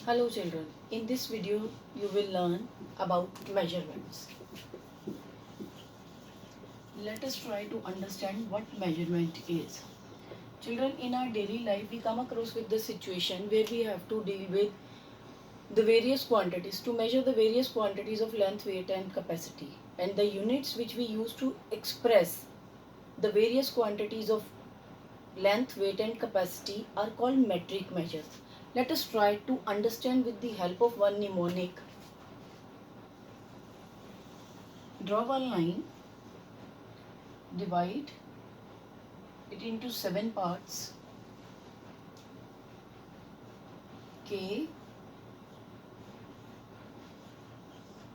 Hello children, in this video you will learn about measurements. Let us try to understand what measurement is. Children, in our daily life we come across with the situation where we have to deal with the various quantities to measure the various quantities of length, weight and capacity, and the units which we use to express the various quantities of length, weight and capacity are called metric measures. Let us try to understand with the help of one mnemonic. Draw one line, divide it into 7 parts. K,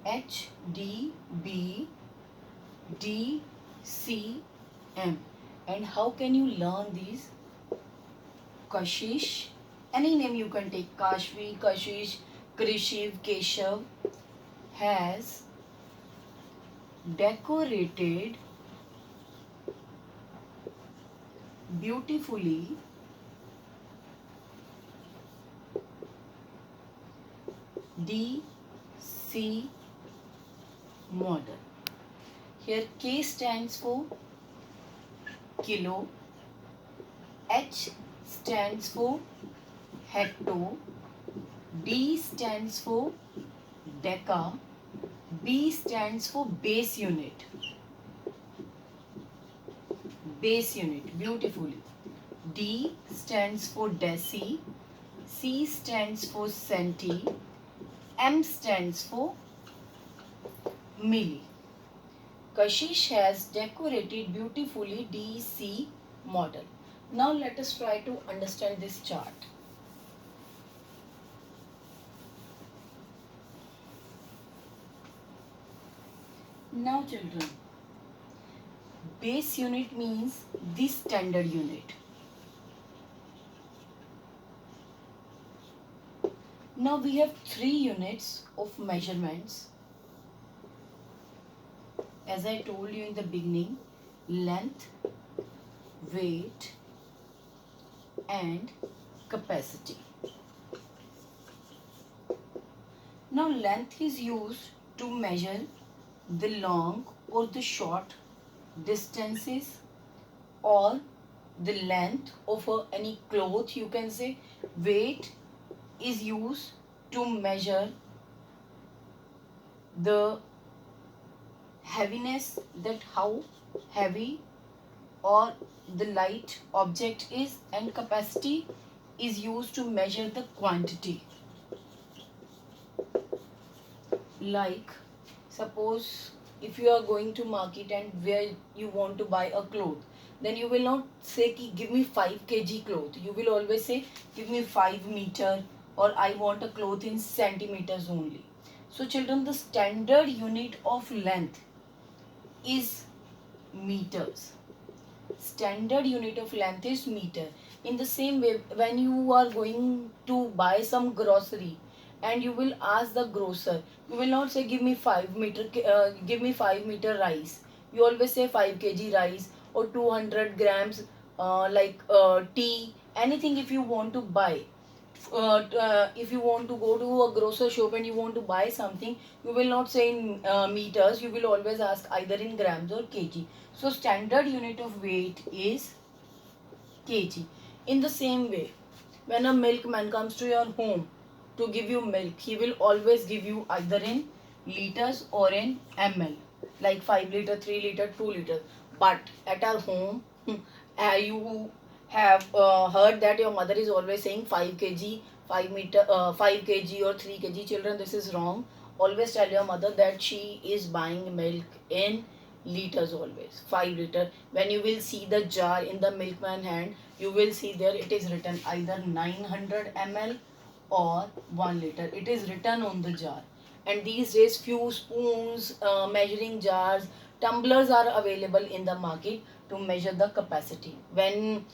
H, D, B, D, C, M. And how can you learn these? Kashish, any name you can take, Kashvi, Kashish, Krishiv, Keshav, has decorated beautifully DC model. Here K stands for kilo, H stands for hecto, D stands for deca, B stands for base unit. Base unit, beautifully. D stands for deci, C stands for centi, M stands for milli. Kashish has decorated beautifully DC model. Now let us try to understand this chart. Now children, base unit means the standard unit. Now we have 3 units of measurements. As I told you in the beginning, length, weight and capacity. Now length is used to measure the long or the short distances or the length of any cloth, you can say. Weight is used to measure the heaviness, that how heavy or the light object is, and capacity is used to measure the quantity. Like suppose if you are going to market and where you want to buy a cloth, then you will not say ki, give me 5 kg cloth. You will always say give me 5 meter, or I want a cloth in centimeters only. So children, the standard unit of length is meters. Standard unit of length is meter. In the same way, when you are going to buy some grocery and you will ask the grocer, you will not say give me 5 meter, give me 5 meter rice. You always say 5 kg rice or 200 grams tea, anything. If you want to buy, if you want to go to a grocery shop and you want to buy something, you will not say in meters. You will always ask either in grams or kg. So standard unit of weight is kg. In the same way, when a milkman comes to your home to give you milk, he will always give you either in liters or in ml, like 5 liter, 3 liter, 2 liter. But at our home, you have heard that your mother is always saying 5 kg, 5 kg or 3 kg. Children, this is wrong. Always tell your mother that she is buying milk in liters, always 5 liter. When you will see the jar in the milkman hand, you will see there it is written either 900 ml or 1 liter. It is written on the jar. And these days few spoons, measuring jars, tumblers are available in the market to measure the capacity. When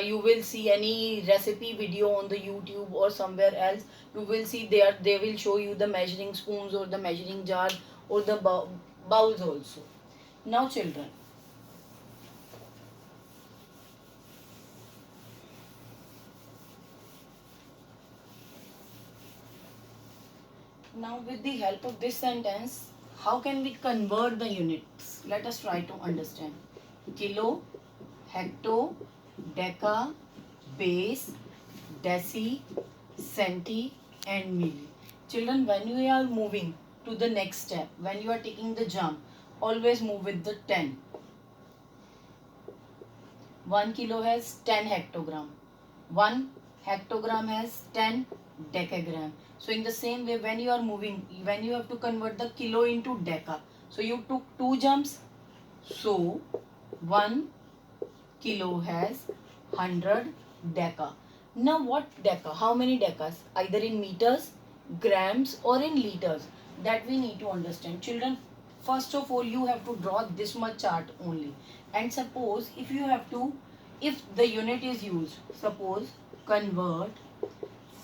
you will see any recipe video on the YouTube or somewhere else, you will see there they will show you the measuring spoons or the measuring jar or the bowls also. Now children, Now with the help of this sentence, how can we convert the units? Let us try to understand. Kilo, hecto, deca, base, deci, centi and milli. Children, when you are moving to the next step, when you are taking the jump, always move with the 10. 1 kilo has 10 hectogram. 1 hectogram has 10 decagram. So in the same way, when you are moving, when you have to convert the kilo into deca, so you took 2 jumps. So 1 kilo has 100 deca. Now what deca? How many decas? Either in meters, grams or in liters. That we need to understand. Children, first of all you have to draw this much chart only. And suppose if you have to, if the unit is used, suppose convert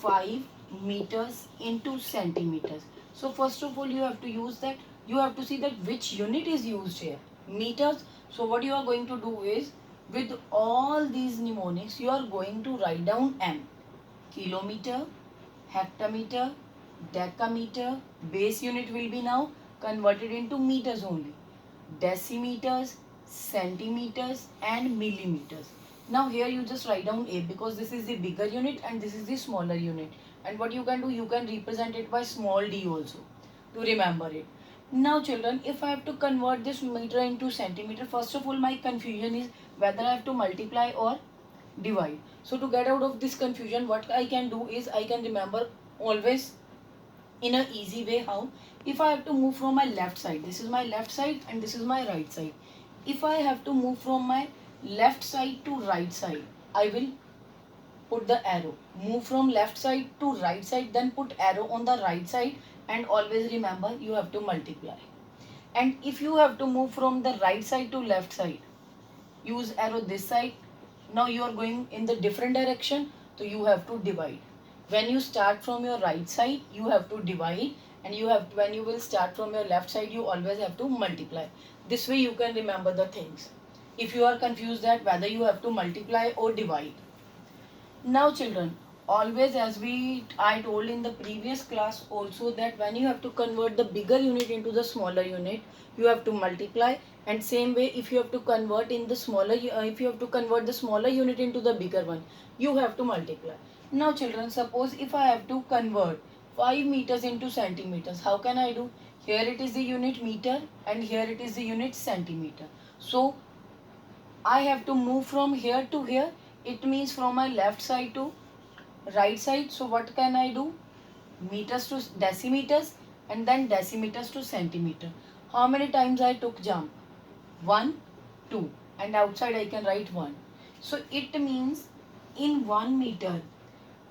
5 meters into centimeters. So first of all you have to use that, you have to see that which unit is used here. Meters. So what you are going to do is, with all these mnemonics you are going to write down M. Kilometer, hectometer, decameter, base unit will be now converted into meters only. Decimeters, centimeters and millimeters. Now here you just write down A because this is the bigger unit and this is the smaller unit. And what you can do, you can represent it by small d also to remember it. Now children, if I have to convert this meter into centimeter, first of all my confusion is whether I have to multiply or divide. So to get out of this confusion, what I can do is I can remember always in a easy way. How? If I have to move from my left side, this is my left side and this is my right side. If I have to move from my left side to right side, I will put the arrow. Move from left side to right side, then put arrow on the right side, and always remember you have to multiply. And if you have to move from the right side to left side, use arrow this side. Now you are going in the different direction, so you have to divide. When you start from your right side, you have to divide, and you have, when you will start from your left side, you always have to multiply. This way you can remember the things. If you are confused that whether you have to multiply or divide. Now children, always, as I told in the previous class also, that when you have to convert the bigger unit into the smaller unit, you have to multiply. And same way, if you have to convert in the smaller, if you have to convert the smaller unit into the bigger one, you have to multiply. Now children, suppose if I have to convert 5 meters into centimeters, how can I do? Here it is the unit meter and here it is the unit centimeter. So I have to move from here to here. It means from my left side to right side. So what can I do? Meters to decimeters and then decimeters to centimeter. How many times I took jump? 1, 2, and outside I can write 1. So it means in 1 meter,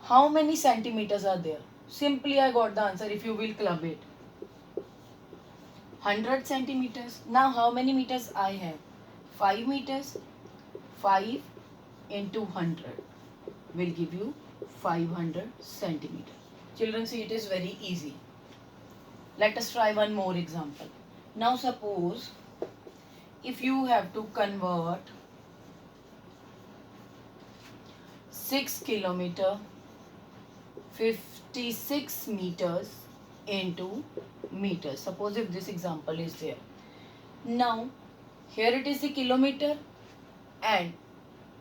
how many centimeters are there? Simply I got the answer if you will club it. 100 centimeters. Now how many meters I have? 5 meters. 5 into 100 will give you 500 centimeter. Children, see, it is very easy. Let us try one more example. Now suppose if you have to convert 6 kilometer 56 meters into meters. Suppose if this example is there. Now here it is the kilometer and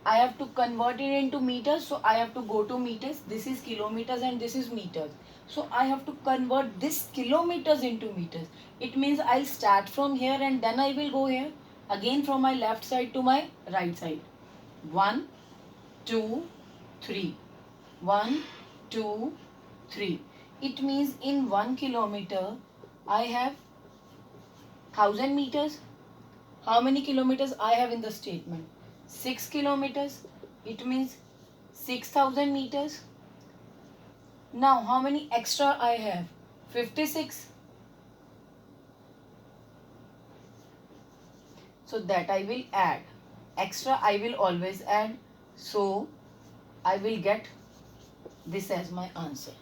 I have to convert it into meters, so I have to go to meters. This is kilometers and this is meters. So I have to convert this kilometers into meters. It means I'll start from here and then I will go here. Again from my left side to my right side. 1, 2, 3. 1, 2, 3. It means in 1 kilometer I have 1000 meters. How many kilometers I have in the statement? 6 kilometers. It means 6000 meters. Now how many extra I have? 56. So that I will add. Extra I will always add. So I will get this as my answer.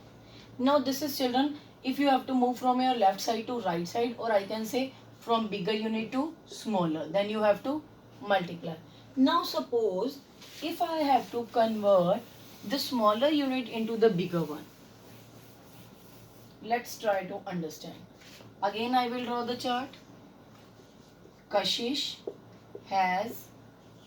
Now this is, children, if you have to move from your left side to right side, or I can say from bigger unit to smaller, then you have to multiply. Now suppose if I have to convert the smaller unit into the bigger one. let's try to understand. Again, I will draw the chart. Kashish has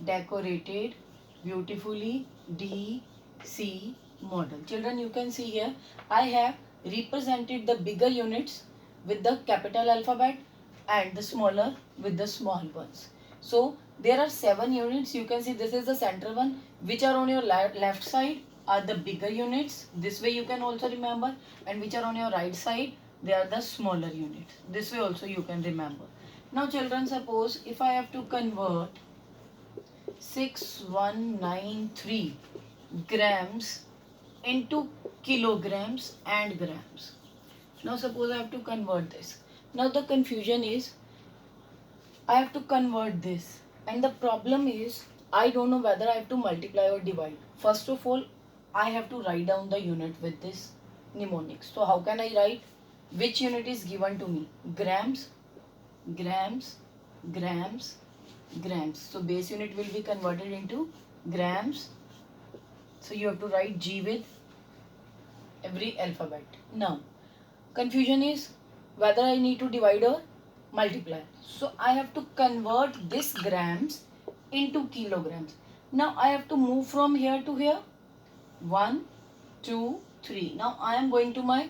decorated beautifully DC model. Children, you can see here, I have represented the bigger units with the capital alphabet and the smaller with the small ones. So there are 7 units. You can see this is the center one, which are on your left side are the bigger units. This way you can also remember, and which are on your right side, they are the smaller units. This way also you can remember. Now children, suppose if I have to convert 6193 grams into kilograms and grams. Now suppose I have to convert this. Now the confusion is I have to convert this, and the problem is I don't know whether I have to multiply or divide. First of all, I have to write down the unit with this mnemonics. So how can I write? Which unit is given to me? Grams, grams, grams, grams. So base unit will be converted into grams. So you have to write G with every alphabet. Now confusion is whether I need to divide or multiply. So I have to convert this grams into kilograms. Now I have to move from here to here. 1, 2, 3. Now I am going to my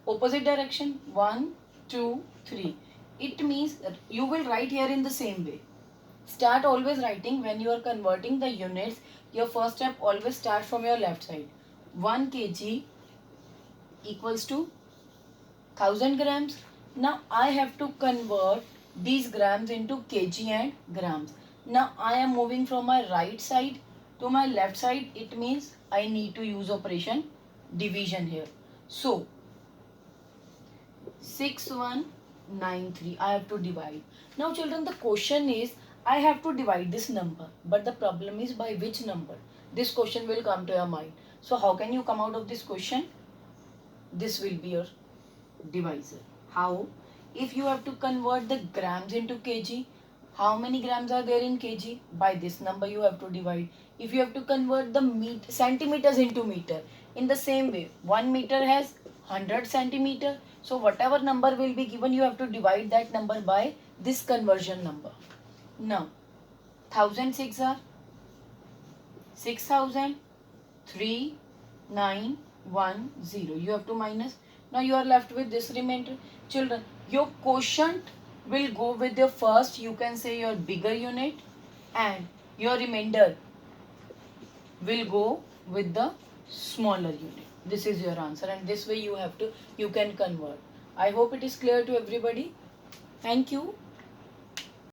opposite direction. 1, 2, 3. It means that you will write here in the same way. Start always writing when you are converting the units. Your first step always start from your left side. 1 kg equals to 1000 grams. Now I have to convert these grams into kg and grams. Now I am moving from my right side to my left side. It means I need to use operation division here. So 6193 I have to divide. Now children, the question is I have to divide this number, but the problem is by which number? This question will come to your mind. So how can you come out of this question? This will be your divisor. How? If you have to convert the grams into kg, how many grams are there in kg? By this number you have to divide. If you have to convert the centimeters into meter, in the same way, 1 meter has 100 centimeter. So whatever number will be given, you have to divide that number by this conversion number. Now 1006 are 6,3910. You have to minus. Now you are left with this remainder. Children, your quotient will go with your first, you can say your bigger unit, and your remainder will go with the smaller unit. This is your answer, and this way you can convert. I hope it is clear to everybody. Thank you.